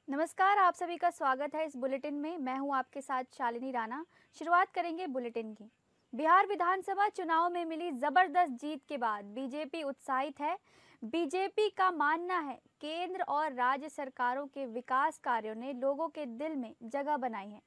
नमस्कार, आप सभी का स्वागत है इस बुलेटिन में। मैं हूं आपके साथ शालिनी राणा। शुरुआत करेंगे बुलेटिन की। बिहार विधानसभा चुनाव में मिली जबरदस्त जीत के बाद बीजेपी उत्साहित है। बीजेपी का मानना है केंद्र और राज्य सरकारों के विकास कार्यों ने लोगों के दिल में जगह बनाई है।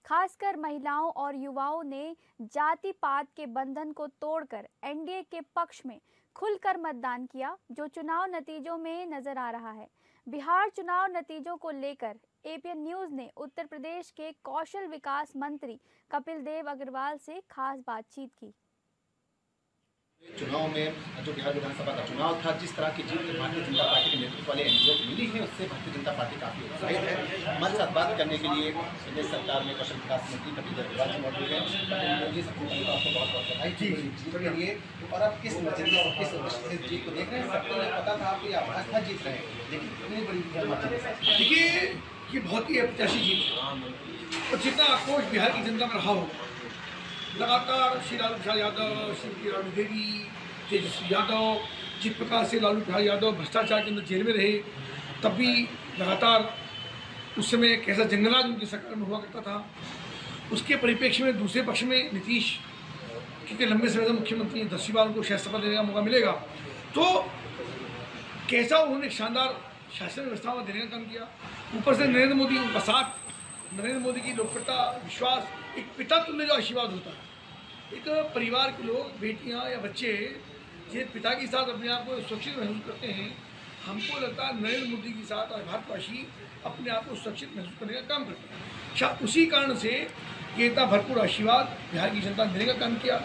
खासकर महिलाओं और युवाओं ने जाति पात के बंधन को तोड़कर एनडीए के पक्ष में खुलकर मतदान किया, जो चुनाव नतीजों में नजर आ रहा है। बिहार चुनाव नतीजों को लेकर एपीएन न्यूज ने उत्तर प्रदेश के कौशल विकास मंत्री कपिल देव अग्रवाल से खास बातचीत की। चुनाव में जो बिहार विधानसभा का चुनाव था, जिस तरह की जीत भारतीय जनता पार्टी के नेतृत्व वाले एनडीए को मिली है, उससे भारतीय जनता पार्टी काफी उत्साहित है। हमारे साथ बात करने के लिए प्रदेश सरकार में कौशल विकास मंत्री कपिल देव अग्रवाल जी मौजूद हैं। जी, सबसे पहले तो आपको बहुत बहुत बधाई जीत के लिए। और अब किस नजरिए और किस दृष्टि से जीत को देख रहे हैं? सबको पता था आपकी आभास था जीत रहे हैं, लेकिन इतनी बड़ी देखिए, ये बहुत ही अप्रत्याशित जीत है और जितना आक्रोश बिहार की जनता में रहा हो, लगातार श्री लालू प्रसाद यादव, श्रीमती राबड़ी देवी, तेजस्वी यादव, जिस प्रकार से लालू प्रसाद यादव भ्रष्टाचार के अंदर जेल में रहे, तब भी लगातार उस समय कैसा जंगलराज उनकी सरकार में हुआ करता था। उसके परिप्रेक्ष्य में दूसरे पक्ष में नीतीश कितने लंबे समय से मुख्यमंत्री, 10वीं बार उनको शायद शपथ लेने का मौका मिलेगा, तो कैसा उन्होंने शानदार शासन व्यवस्था में देने का काम किया। ऊपर से नरेंद्र मोदी, उनका साथ, नरेंद्र मोदी की लोकप्रियता, विश्वास, एक पिता तुल्य जो आशीर्वाद होता है। एक परिवार के लोग, बेटियां या बच्चे, ये पिता के साथ अपने आप को सुरक्षित महसूस करते हैं। हमको लगता है नरेंद्र मोदी के साथ और भारतवासी अपने आप को सुरक्षित महसूस करने का काम करते हैं। शायद उसी कारण से ये इतना भरपूर आशीर्वाद बिहार की जनता ने देने का काम किया।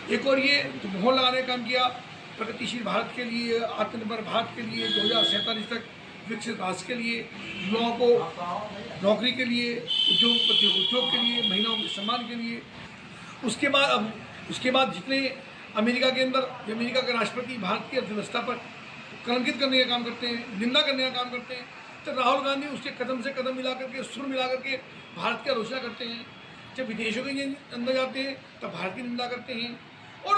एक और ये तो मोहर लगाने का काम किया प्रगतिशील भारत के लिए, आत्मनिर्भर भारत के लिए, 2047 तक विकसित राष्ट्र के लिए, युवाओं को नौकरी के लिए, उद्योग के लिए, महिलाओं के सम्मान के लिए। उसके बाद जितने अमेरिका के अंदर, अमेरिका के राष्ट्रपति भारत की अर्थव्यवस्था पर कलंकित करने का काम करते हैं, निंदा करने का काम करते हैं, तो राहुल गांधी उसके कदम से कदम मिला करके, सुर मिला करके भारत की आलोचना करते हैं। जब विदेशों के अंदर जाते हैं तब भारत की निंदा करते हैं। और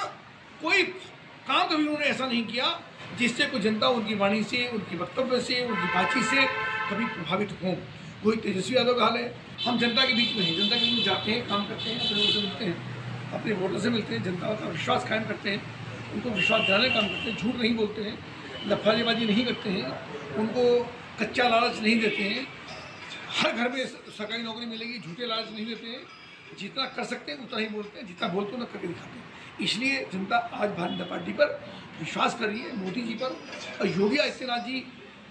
कोई काम कभी उन्होंने ऐसा नहीं किया जिससे कोई जनता उनकी वाणी से, उनके वक्तव्य से, उनकी बातचीत से कभी प्रभावित हो। वही तेजस्वी यादव का हाल है। हम जनता के बीच में हैं, जनता के बीच में जाते हैं, काम करते हैं, अपने लोगों से मिलते हैं, अपने वोटर से मिलते हैं, जनता का विश्वास कायम करते हैं, उनको विश्वास दिलाने का काम करते हैं, झूठ नहीं बोलते हैं, लफाजबाजी नहीं करते हैं, उनको कच्चा लालच नहीं देते हैं। हर घर में सरकारी नौकरी मिलेगी, झूठे लालच नहीं देते हैं। जितना कर सकते हैं उतना ही बोलते हैं, जितना बोलते हैं उतना करके दिखाते हैं। इसलिए जनता आज भारतीय जनता पार्टी पर विश्वास कर रही है, मोदी जी पर। और योगी आदित्यनाथ जी,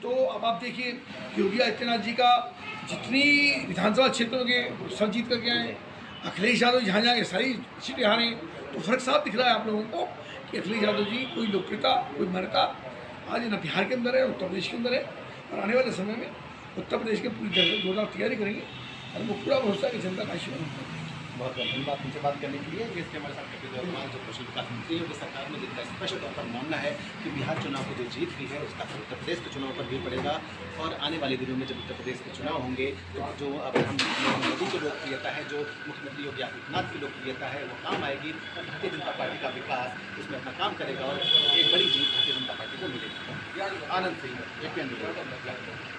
तो अब आप देखिए, योगी आदित्यनाथ जी का जितनी विधानसभा क्षेत्रों के सब जीत करके आए, अखिलेश यादव जहाँ जहाँ सारी सीटें हारे, तो फर्क साफ दिख रहा है आप लोगों को कि अखिलेश यादव जी कोई लोकप्रियता, कोई मरता आज न बिहार के अंदर है, उत्तर प्रदेश के अंदर है। और आने वाले समय में उत्तर प्रदेश के पूरी जोरदार तैयारी करेंगे और वो पूरा भरोसा कि जनता का आशीर्वाद होगा। बहुत बहुत धन्यवाद हमसे बात करने के लिए। इसके हमारे साथ कपिल देव अग्रवाल जो कौशल विकास मंत्री है, सरकार में जिनका स्पष्ट तौर पर मानना है कि बिहार चुनाव की जो जीत हुई है उसका उत्तर प्रदेश के चुनाव पर भी पड़ेगा। और आने वाले दिनों में जब उत्तर प्रदेश के चुनाव होंगे तो जो प्रधानमंत्री मोदी की लोकप्रियता है, जो मुख्यमंत्री योगी आदित्यनाथ की लोकप्रियता है, वो काम आएगी। भारतीय जनता पार्टी का विकास इसमें अपना काम करेगा और एक बड़ी जीत भारतीय जनता पार्टी को मिलेगी। Anand Singh, APN news.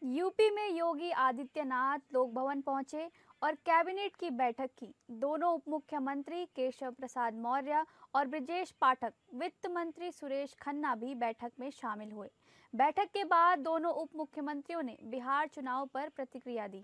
UP में योगी आदित्यनाथ लोक भवन पहुंचे और कैबिनेट की बैठक की। दोनों उप मुख्यमंत्री केशव प्रसाद मौर्य और ब्रजेश पाठक, वित्त मंत्री सुरेश खन्ना भी बैठक में शामिल हुए। बैठक के बाद दोनों उप मुख्यमंत्रियों ने बिहार चुनाव पर प्रतिक्रिया दी।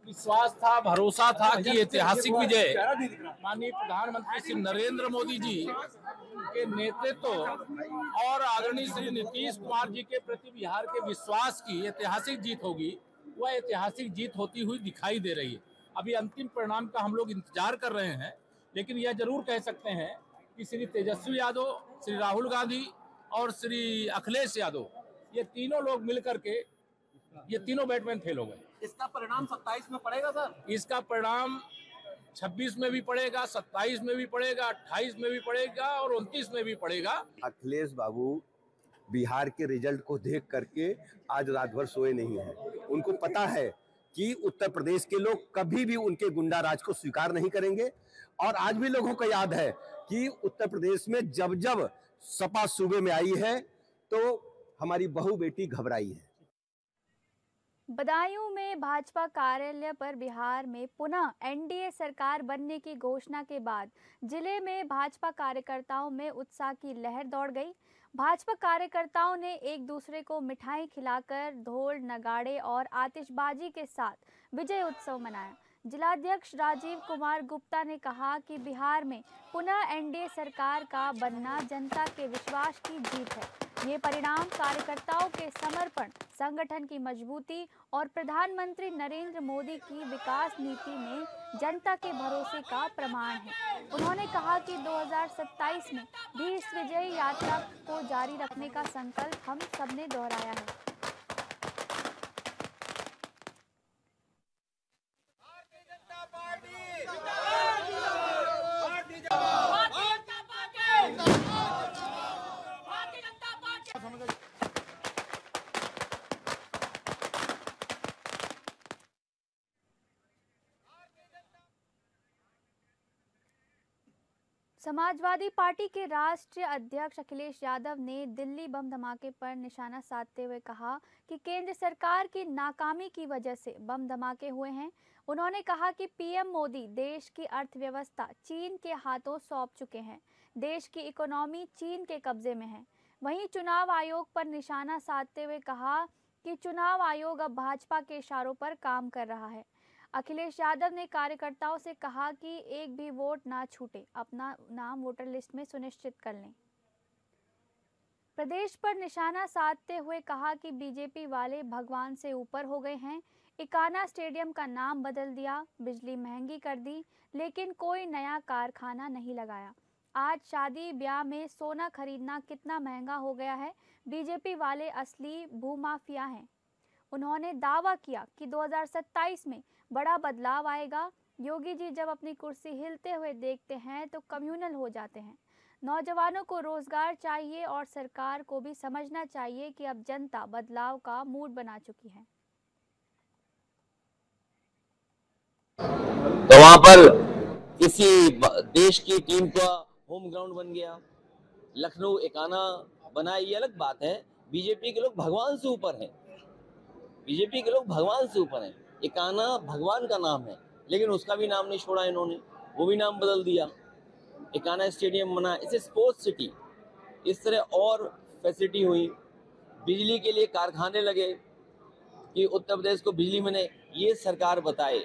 विश्वास था, भरोसा था कि ऐतिहासिक विजय माननीय प्रधानमंत्री श्री नरेंद्र मोदी जी के नेतृत्व और आदरणीय श्री नीतीश कुमार जी के प्रति बिहार के विश्वास की ऐतिहासिक जीत होगी। वह ऐतिहासिक जीत होती हुई दिखाई दे रही है। अभी अंतिम परिणाम का हम लोग इंतजार कर रहे हैं, लेकिन यह जरूर कह सकते हैं कि श्री तेजस्वी यादव, श्री राहुल गांधी और श्री अखिलेश यादव, ये तीनों लोग मिलकर के ये तीनों बैटमैन फेल हो गए। इसका परिणाम 27 में पड़ेगा सर? इसका परिणाम 26 में भी पड़ेगा, 27 में भी पड़ेगा, 28 में भी पड़ेगा और 29 में भी पड़ेगा। अखिलेश बाबू बिहार के रिजल्ट को देख करके आज रात भर सोए नहीं हैं। उनको पता है कि उत्तर प्रदेश के लोग कभी भी उनके गुंडा राज को स्वीकार नहीं करेंगे। और आज भी लोगों को याद है कि उत्तर प्रदेश में जब जब सपा सूबे में आई है तो हमारी बहू बेटी घबराई है। बदायूं में भाजपा कार्यालय पर बिहार में पुनः एनडीए सरकार बनने की घोषणा के बाद जिले में भाजपा कार्यकर्ताओं में उत्साह की लहर दौड़ गई। भाजपा कार्यकर्ताओं ने एक दूसरे को मिठाई खिलाकर ढोल नगाड़े और आतिशबाजी के साथ विजय उत्सव मनाया। जिलाध्यक्ष राजीव कुमार गुप्ता ने कहा कि बिहार में पुनः एनडीए सरकार का बनना जनता के विश्वास की जीत है। ये परिणाम कार्यकर्ताओं के समर्पण, संगठन की मजबूती और प्रधानमंत्री नरेंद्र मोदी की विकास नीति में जनता के भरोसे का प्रमाण है। उन्होंने कहा कि 2027 में भी इस विजयी यात्रा को जारी रखने का संकल्प हम सबने दोहराया है। समाजवादी पार्टी के राष्ट्रीय अध्यक्ष अखिलेश यादव ने दिल्ली बम धमाके पर निशाना साधते हुए कहा कि केंद्र सरकार की नाकामी की वजह से बम धमाके हुए हैं। उन्होंने कहा कि पीएम मोदी देश की अर्थव्यवस्था चीन के हाथों सौंप चुके हैं। देश की इकोनॉमी चीन के कब्जे में है। वहीं चुनाव आयोग पर निशाना साधते हुए कहा कि चुनाव आयोग अब भाजपा के इशारों पर काम कर रहा है। अखिलेश यादव ने कार्यकर्ताओं से कहा कि एक भी वोट ना छूटे, अपना नाम वोटर लिस्ट में सुनिश्चित कर लें। प्रदेश पर निशाना साधते हुए कहा कि बीजेपी वाले भगवान से ऊपर हो गए हैं। इकाना स्टेडियम का नाम बदल दिया, बिजली महंगी कर दी, लेकिन कोई नया कारखाना नहीं लगाया। आज शादी ब्याह में सोना खरीदना कितना महंगा हो गया है। बीजेपी वाले असली भूमाफिया हैं। उन्होंने दावा किया कि 2027 में बड़ा बदलाव आएगा। योगी जी जब अपनी कुर्सी हिलते हुए देखते हैं तो कम्युनल हो जाते हैं। नौजवानों को रोजगार चाहिए और सरकार को भी समझना चाहिए कि अब जनता बदलाव का मूड बना चुकी है। तो वहां पर किसी देश की टीम का होम ग्राउंड बन गया, लखनऊ एकाना बना, ये अलग बात है। बीजेपी के लोग भगवान से ऊपर हैं। बीजेपी के लोग भगवान से ऊपर हैं। एकाना भगवान का नाम है, लेकिन उसका भी नाम नहीं छोड़ा इन्होंने, वो भी नाम बदल दिया। एकाना स्टेडियम बना, इसे स्पोर्ट्स सिटी, इस तरह और फैसिलिटी हुई। बिजली के लिए कारखाने लगे कि उत्तर प्रदेश को बिजली मिले। ये सरकार बताए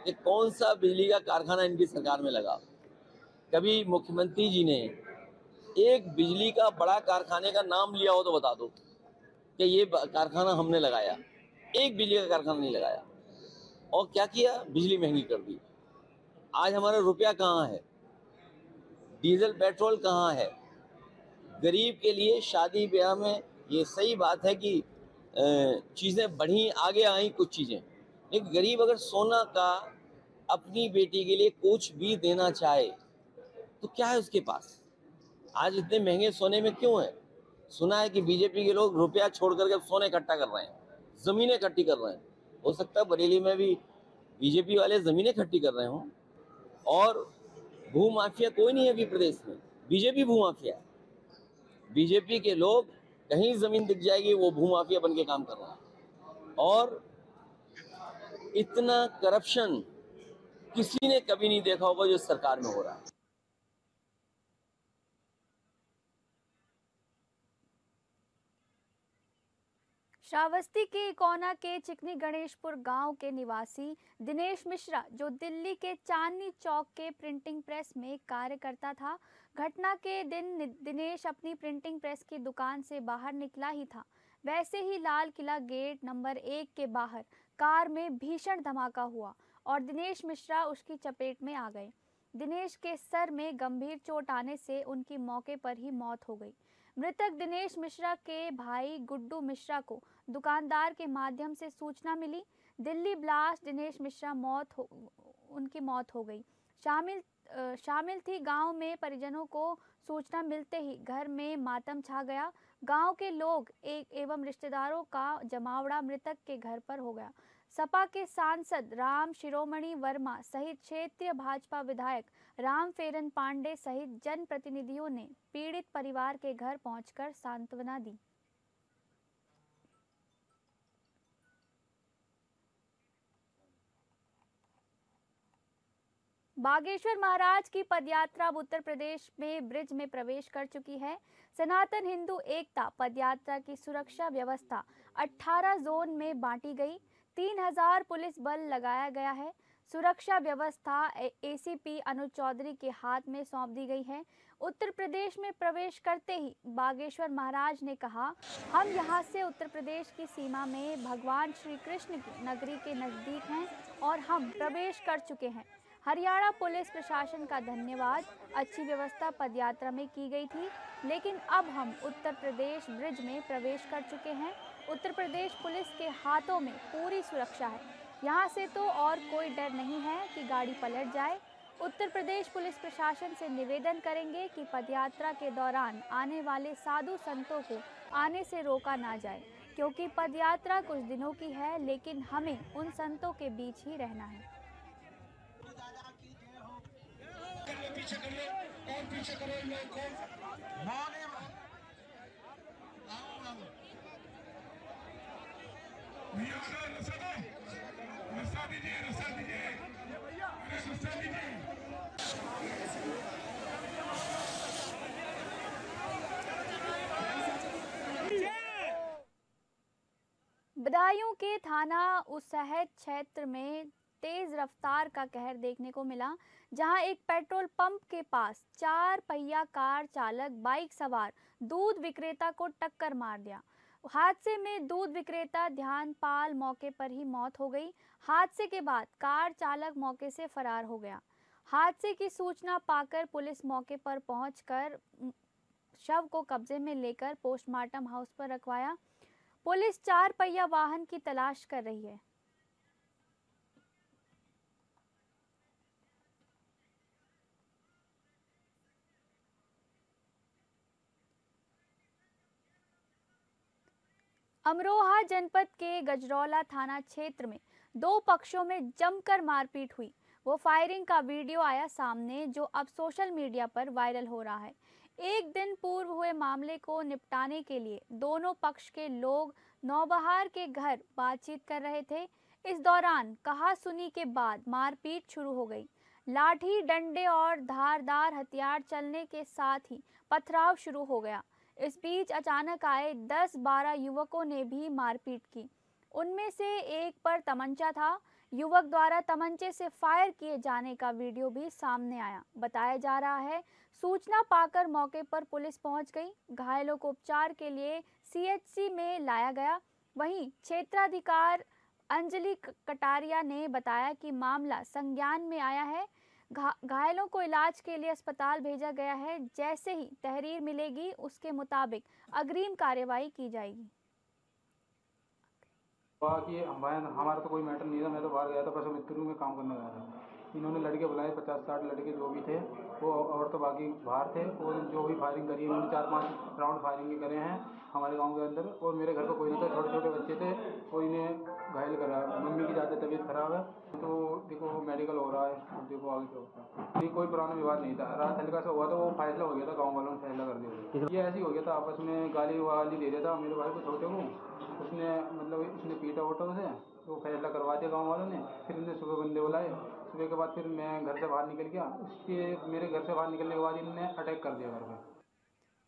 कि कौन सा बिजली का कारखाना इनकी सरकार में लगा। कभी मुख्यमंत्री जी ने एक बिजली का बड़ा कारखाने का नाम लिया हो तो बता दो कि ये कारखाना हमने लगाया। एक बिजली का कारखाना नहीं लगाया। और क्या किया? बिजली महंगी कर दी। आज हमारा रुपया कहाँ है? डीजल पेट्रोल कहाँ है? गरीब के लिए शादी ब्याह में ये सही बात है कि चीज़ें बढ़ी, आगे आई कुछ चीज़ें, लेकिन गरीब अगर सोना का अपनी बेटी के लिए कुछ भी देना चाहे तो क्या है उसके पास? आज इतने महंगे सोने में क्यों है? सुना है कि बीजेपी के लोग रुपया छोड़ करके सोने इकट्ठा कर रहे हैं, ज़मीनें इकट्ठी कर रहे हैं। हो सकता है बरेली में भी बीजेपी वाले ज़मीनें इकट्ठी कर रहे हों। और भूमाफिया कोई नहीं है अभी प्रदेश में, बीजेपी भूमाफिया है। बीजेपी के लोग कहीं ज़मीन दिख जाएगी वो भूमाफिया बन के काम कर रहा है। और इतना करप्शन किसी ने कभी नहीं देखा होगा जो सरकार में हो रहा है। श्रावस्ती के इकोना के चिकनी गणेशपुर गांव के निवासी दिनेश मिश्रा, जो दिल्ली के चांदनी चौक के प्रिंटिंग प्रेस में कार्य करता था, घटना के दिन दिनेश अपनी प्रिंटिंग प्रेस की दुकान से बाहर निकला ही था। वैसे ही लाल किला गेट नंबर 1 के बाहर कार में भीषण धमाका हुआ और दिनेश मिश्रा उसकी चपेट में आ गए। दिनेश के सर में गंभीर चोट आने से उनकी मौके पर ही मौत हो गई। मृतक दिनेश मिश्रा के भाई गुड्डू मिश्रा को दुकानदार के माध्यम से सूचना मिली। दिल्ली ब्लास्ट दिनेश मिश्रा उनकी मौत हो गई। शामिल थी। गांव में परिजनों को सूचना मिलते ही घर में मातम छा गया। गांव के लोग एवं रिश्तेदारों का जमावड़ा मृतक के घर पर हो गया। सपा के सांसद राम शिरोमणि वर्मा सहित क्षेत्रीय भाजपा विधायक राम फेरन पांडे सहित जनप्रतिनिधियों ने पीड़ित परिवार के घर पहुंचकर सांत्वना दी। बागेश्वर महाराज की पदयात्रा अब उत्तर प्रदेश में ब्रिज में प्रवेश कर चुकी है। सनातन हिंदू एकता पदयात्रा की सुरक्षा व्यवस्था 18 जोन में बांटी गई। 3000 पुलिस बल लगाया गया है। सुरक्षा व्यवस्था एसीपी अनुज चौधरी के हाथ में सौंप दी गई है। उत्तर प्रदेश में प्रवेश करते ही बागेश्वर महाराज ने कहा, हम यहाँ से उत्तर प्रदेश की सीमा में भगवान श्री कृष्ण की नगरी के नज़दीक हैं और हम प्रवेश कर चुके हैं। हरियाणा पुलिस प्रशासन का धन्यवाद। अच्छी व्यवस्था पदयात्रा में की गई थी, लेकिन अब हम उत्तर प्रदेश ब्रिज में प्रवेश कर चुके हैं। उत्तर प्रदेश पुलिस के हाथों में पूरी सुरक्षा है। यहाँ से तो और कोई डर नहीं है कि गाड़ी पलट जाए। उत्तर प्रदेश पुलिस प्रशासन से निवेदन करेंगे कि पदयात्रा के दौरान आने वाले साधु संतों को आने से रोका ना जाए, क्योंकि पदयात्रा कुछ दिनों की है, लेकिन हमें उन संतों के बीच ही रहना है। पीछे कर लो और पीछे करो इन लोगों को। रस्सा दीजिए, रस्सा दीजिए, रस्सा दीजिए। बदायूं के थाना उसहद क्षेत्र में तेज रफ्तार का कहर देखने को मिला, जहां एक पेट्रोल पंप के पास 4 पहिया कार चालक बाइक सवार दूध विक्रेता को टक्कर मार दिया। हादसे में दूध विक्रेता ध्यानपाल मौके पर ही मौत हो गई। हादसे के बाद कार चालक मौके से फरार हो गया। हादसे की सूचना पाकर पुलिस मौके पर पहुंचकर शव को कब्जे में लेकर पोस्टमार्टम हाउस पर रखवाया। पुलिस 4 पहिया वाहन की तलाश कर रही है। अमरोहा जनपद के गजरौला थाना क्षेत्र में 2 पक्षों में जमकर मारपीट हुई। वो फायरिंग का वीडियो आया सामने, जो अब सोशल मीडिया पर वायरल हो रहा है। एक दिन पूर्व हुए मामले को निपटाने के लिए दोनों पक्ष के लोग नौबहार के घर बातचीत कर रहे थे। इस दौरान कहा-सुनी के बाद मारपीट शुरू हो गई। लाठी, डंडे और धारदार हथियार चलने के साथ ही पथराव शुरू हो गया। इस बीच अचानक आए 10-12 युवकों ने भी मारपीट की। उनमें से एक पर तमंचा था। युवक द्वारा तमंचे से फायर किए जाने का वीडियो भी सामने आया। बताया जा रहा है, सूचना पाकर मौके पर पुलिस पहुंच गई। घायलों को उपचार के लिए सीएचसी में लाया गया। वहीं क्षेत्राधिकारी अंजलि कटारिया ने बताया कि मामला संज्ञान में आया है। घायलों को इलाज के लिए अस्पताल भेजा गया है। जैसे ही तहरीर मिलेगी, उसके मुताबिक अग्रिम कार्यवाही की जाएगी। कि हमारा तो कोई मैटर नहीं था, मैं तो बाहर गया था, बस मित्र में काम करने गया था। इन्होंने लड़के बुलाए, 50-60 लड़के जो भी थे वो, और तो बाकी बाहर थे। और जो भी फायरिंग करी, इन्होंने 4-5 राउंड फायरिंग करे हैं हमारे गांव के अंदर। और मेरे घर पर कोई नहीं था, छोटे-छोटे बच्चे थे, और इन्हें घायल करा। मम्मी की ज़्यादा तबीयत खराब है, तो देखो मेडिकल हो रहा है, देखो आगे क्या होता है। कोई पुराना विवाद नहीं था, रात हल्का सा हुआ था, वो फैसला हो गया था, गाँव वालों ने फैसला कर दिया। ये ऐसे ही हो गया था, आपस में गाली वाली दे रहा था मेरे भाई को, छोटे को। उसने उसने पीटा वोटा उसे, तो फैसला करवा दिया गाँव वालों ने। फिर उन्हें सुबह बंदे बुलाए। सुबह के बाद फिर मैं घर से बाहर निकल गया। उसके मेरे घर से बाहर निकलने के बाद इन्होंने अटैक कर दिया घर पे।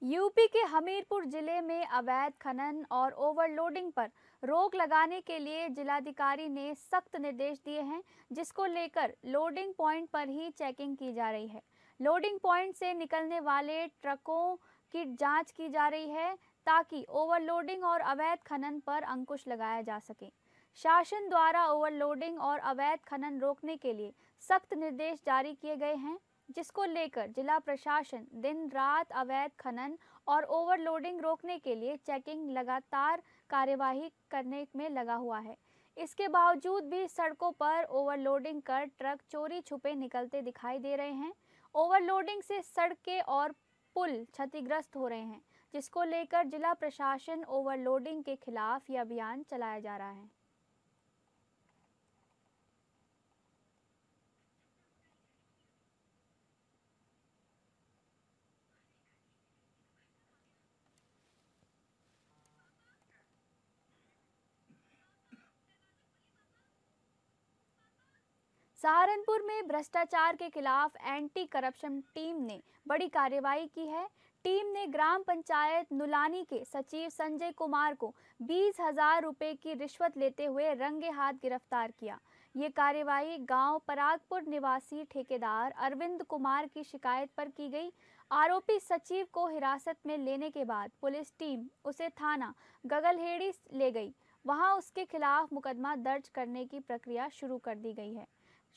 यूपी के हमीरपुर जिले में अवैध खनन और ओवरलोडिंग पर रोक लगाने के लिए जिलाधिकारी ने सख्त निर्देश दिए हैं, जिसको लेकर लोडिंग पॉइंट पर ही चेकिंग की जा रही है। लोडिंग पॉइंट से निकलने वाले ट्रकों की जांच की जा रही है, ताकि ओवरलोडिंग और अवैध खनन पर अंकुश लगाया जा सके। शासन द्वारा ओवरलोडिंग और अवैध खनन रोकने के लिए सख्त निर्देश जारी किए गए हैं, जिसको लेकर जिला प्रशासन दिन रात अवैध खनन और ओवरलोडिंग रोकने के लिए चेकिंग लगातार कार्यवाही करने में लगा हुआ है। इसके बावजूद भी सड़कों पर ओवरलोडिंग कर ट्रक चोरी छुपे निकलते दिखाई दे रहे हैं। ओवरलोडिंग से सड़कें और पुल क्षतिग्रस्त हो रहे हैं, जिसको लेकर जिला प्रशासन ओवरलोडिंग के खिलाफ यह अभियान चलाया जा रहा है। सहारनपुर में भ्रष्टाचार के खिलाफ एंटी करप्शन टीम ने बड़ी कार्रवाई की है। टीम ने ग्राम पंचायत नुलानी के सचिव संजय कुमार को 20,000 रुपए की रिश्वत लेते हुए रंगे हाथ गिरफ्तार किया। ये कार्रवाई गांव परागपुर निवासी ठेकेदार अरविंद कुमार की शिकायत पर की गई। आरोपी सचिव को हिरासत में लेने के बाद पुलिस टीम उसे थाना गगलहेड़ी ले गई। वहां उसके खिलाफ मुकदमा दर्ज करने की प्रक्रिया शुरू कर दी गई है।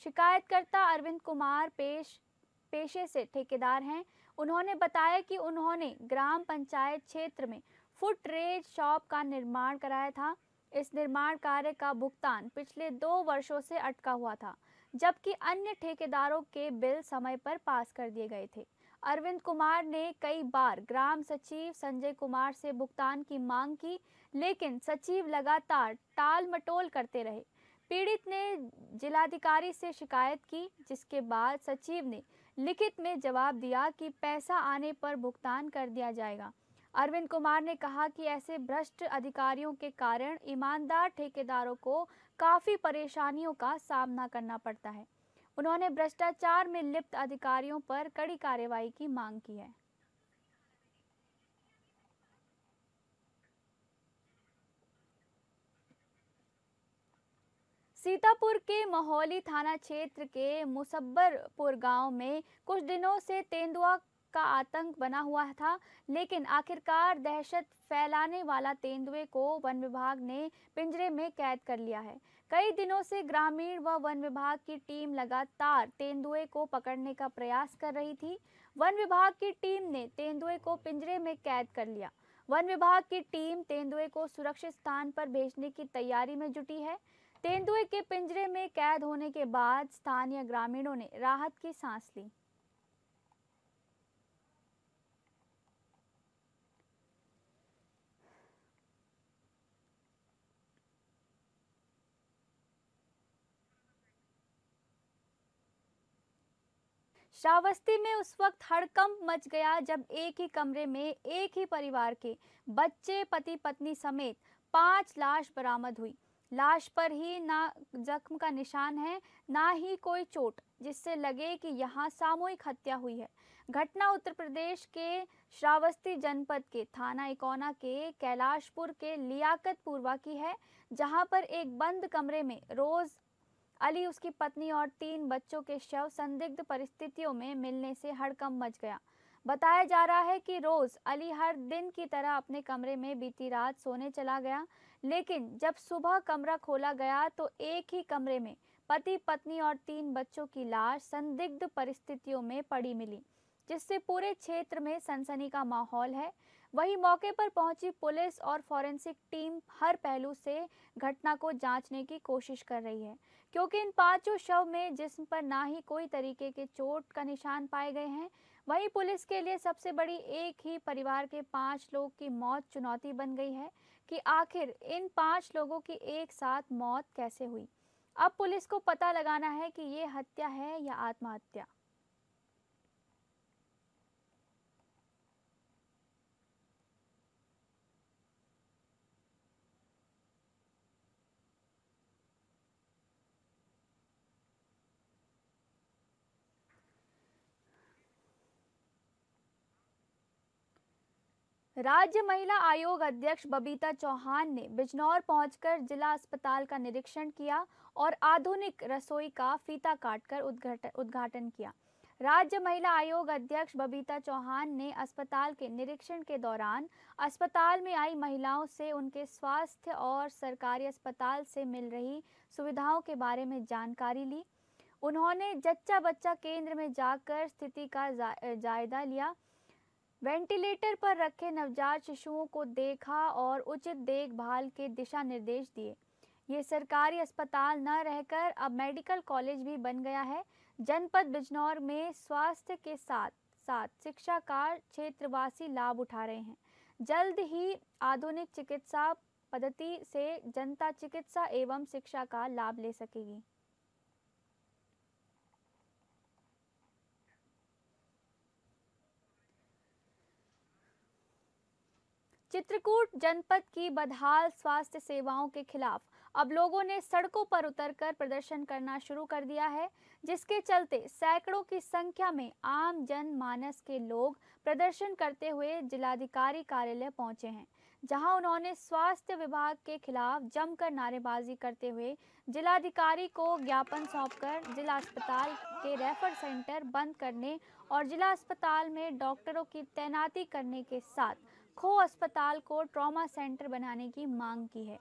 शिकायतकर्ता अरविंद कुमार पेशे से ठेकेदार हैं। उन्होंने बताया कि उन्होंने ग्राम पंचायत क्षेत्र में फुटरेज शॉप का निर्माण कराया था। इस निर्माण कार्य का भुगतान पिछले 2 वर्षों से अटका हुआ था, जबकि अन्य ठेकेदारों के बिल समय पर पास कर दिए गए थे। अरविंद कुमार ने कई बार ग्राम सचिव संजय कुमार से भुगतान की मांग की, लेकिन सचिव लगातार टाल मटोल करते रहे। पीड़ित ने जिलाधिकारी से शिकायत की, जिसके बाद सचिव ने लिखित में जवाब दिया कि पैसा आने पर भुगतान कर दिया जाएगा। अरविंद कुमार ने कहा कि ऐसे भ्रष्ट अधिकारियों के कारण ईमानदार ठेकेदारों को काफी परेशानियों का सामना करना पड़ता है। उन्होंने भ्रष्टाचार में लिप्त अधिकारियों पर कड़ी कार्रवाई की मांग की है। सीतापुर के महोली थाना क्षेत्र के मुसब्बरपुर गांव में कुछ दिनों से तेंदुआ का आतंक बना हुआ था, लेकिन आखिरकार दहशत फैलाने वाला तेंदुए को वन विभाग ने पिंजरे में कैद कर लिया है। कई दिनों से ग्रामीण व वन विभाग की टीम लगातार तेंदुए को पकड़ने का प्रयास कर रही थी। वन विभाग की टीम ने तेंदुए को पिंजरे में कैद कर लिया। वन विभाग की टीम तेंदुए को सुरक्षित स्थान पर भेजने की तैयारी में जुटी है। तेंदुए के पिंजरे में कैद होने के बाद स्थानीय ग्रामीणों ने राहत की सांस ली। श्रावस्ती में उस वक्त हड़कंप मच गया जब एक ही कमरे में एक ही परिवार के बच्चे, पति पत्नी समेत 5 लाश बरामद हुई। लाश पर ही ना जख्म का निशान है, ना ही कोई चोट, जिससे लगे कि यहाँ सामूहिक हत्या हुई है। घटना उत्तर प्रदेश के श्रावस्ती जनपद के थाना इकौना के कैलाशपुर के लियाकतपुरवा की है, जहाँ पर एक बंद कमरे में रोज अली, उसकी पत्नी और 3 बच्चों के शव संदिग्ध परिस्थितियों में मिलने से हड़कंप मच गया। बताया जा रहा है कि रोज अली हर दिन की तरह अपने कमरे में बीती रात सोने चला गया, लेकिन जब सुबह कमरा खोला गया तो एक ही कमरे में पति, पत्नी और 3 बच्चों की लाश संदिग्ध परिस्थितियों में पड़ी मिली, जिससे पूरे क्षेत्र में सनसनी का माहौल है। वहीं मौके पर पहुंची पुलिस और फॉरेंसिक टीम हर पहलू से घटना को जांचने की कोशिश कर रही है, क्योंकि इन 5 शव में जिस्म पर ना ही कोई तरीके के चोट का निशान पाए गए हैं। वहीं पुलिस के लिए सबसे बड़ी एक ही परिवार के 5 लोग की मौत चुनौती बन गई है कि आखिर इन 5 लोगों की एक साथ मौत कैसे हुई। अब पुलिस को पता लगाना है कि ये हत्या है या आत्महत्या। राज्य महिला आयोग अध्यक्ष बबीता चौहान ने बिजनौर पहुंचकर जिला अस्पताल का निरीक्षण किया और आधुनिक रसोई का फीता काटकर उद्घाटन किया। राज्य महिला आयोग अध्यक्ष बबीता चौहान ने अस्पताल के निरीक्षण के दौरान अस्पताल में आई महिलाओं से उनके स्वास्थ्य और सरकारी अस्पताल से मिल रही सुविधाओं के बारे में जानकारी ली। उन्होंने जच्चा बच्चा केंद्र में जाकर स्थिति का जायजा लिया, वेंटिलेटर पर रखे नवजात शिशुओं को देखा और उचित देखभाल के दिशा निर्देश दिए। ये सरकारी अस्पताल न रहकर अब मेडिकल कॉलेज भी बन गया है। जनपद बिजनौर में स्वास्थ्य के साथ साथ शिक्षा का क्षेत्रवासी लाभ उठा रहे हैं। जल्द ही आधुनिक चिकित्सा पद्धति से जनता चिकित्सा एवं शिक्षा का लाभ ले सकेगी। चित्रकूट जनपद की बदहाल स्वास्थ्य सेवाओं के खिलाफ अब लोगों ने सड़कों पर उतरकर प्रदर्शन करना शुरू कर दिया है, जिसके चलते सैकड़ों की संख्या में आम जनमानस के लोग प्रदर्शन करते हुए जिलाधिकारी कार्यालय पहुंचे हैं, जहां उन्होंने स्वास्थ्य विभाग के खिलाफ जमकर नारेबाजी करते हुए जिलाधिकारी को ज्ञापन सौंपकर जिला अस्पताल के रेफर सेंटर बंद करने और जिला अस्पताल में डॉक्टरों की तैनाती करने के साथ खो अस्पताल को ट्रॉमा सेंटर बनाने की मांग की है।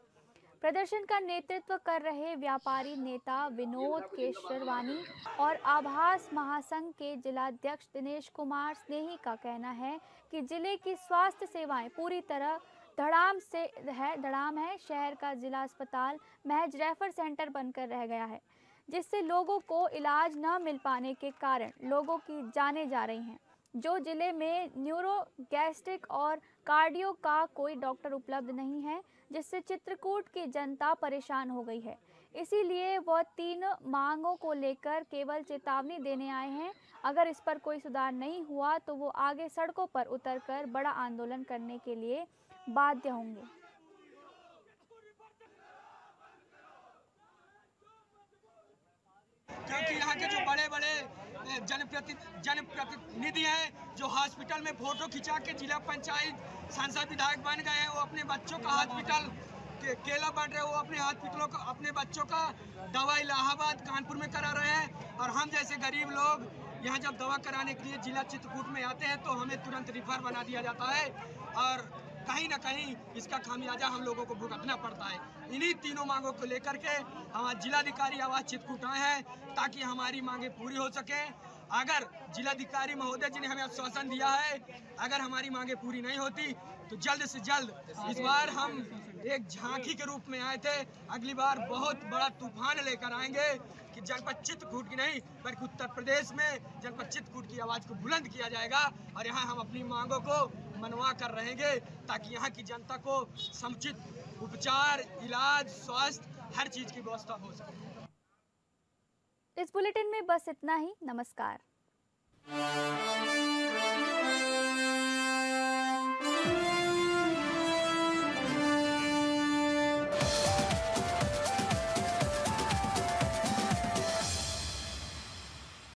प्रदर्शन का नेतृत्व कर रहे व्यापारी नेता विनोद केशरवानी और आभास महासंघ के जिलाध्यक्ष दिनेश कुमार स्नेही का कहना है कि जिले की स्वास्थ्य सेवाएं पूरी तरह धड़ाम है। शहर का जिला अस्पताल महज रेफर सेंटर बनकर रह गया है, जिससे लोगों को इलाज न मिल पाने के कारण लोगों की जानें जा रही हैं। जो जिले में न्यूरो, गैस्ट्रिक और कार्डियो का कोई डॉक्टर उपलब्ध नहीं है, जिससे चित्रकूट की जनता परेशान हो गई है। इसीलिए वह 3 मांगों को लेकर केवल चेतावनी देने आए हैं। अगर इस पर कोई सुधार नहीं हुआ तो वो आगे सड़कों पर उतरकर बड़ा आंदोलन करने के लिए बाध्य होंगे। क्योंकि यहाँ के जो बड़े बड़े जनप्रतिनिधि हैं, जो हॉस्पिटल में फोटो खिंचा के जिला पंचायत सांसद विधायक बन गए हैं, वो अपने बच्चों का हॉस्पिटल केला बन रहे हैं, वो अपने हॉस्पिटलों का अपने बच्चों का दवा इलाहाबाद कानपुर में करा रहे हैं। और हम जैसे गरीब लोग यहाँ जब दवा कराने के लिए जिला चित्रकूट में आते हैं तो हमें तुरंत रिफर बना दिया जाता है और कहीं ना कहीं इसका खामियाजा हम लोगों को भुगतना पड़ता है। इन्हीं तीनों मांगों को लेकर के हमारे जिलाधिकारी आवास चित्रकूट आए हैं ताकि हमारी मांगे पूरी हो सके। अगर जिलाधिकारी महोदय जी ने हमें आश्वासन दिया है, अगर हमारी मांगे पूरी नहीं होती तो जल्द से जल्द, इस बार हम एक झांकी के रूप में आए थे, अगली बार बहुत बड़ा तूफान लेकर आएंगे कि जनपद चित्रकूट की नहीं बल्कि उत्तर प्रदेश में जनपद चित्रकूट की आवाज़ को बुलंद किया जाएगा और यहाँ हम अपनी मांगों को मनवा कर रहेंगे ताकि यहाँ की जनता को समुचित उपचार, इलाज, स्वास्थ्य हर चीज़ की व्यवस्था हो सके। इस बुलेटिन में बस इतना ही। नमस्कार।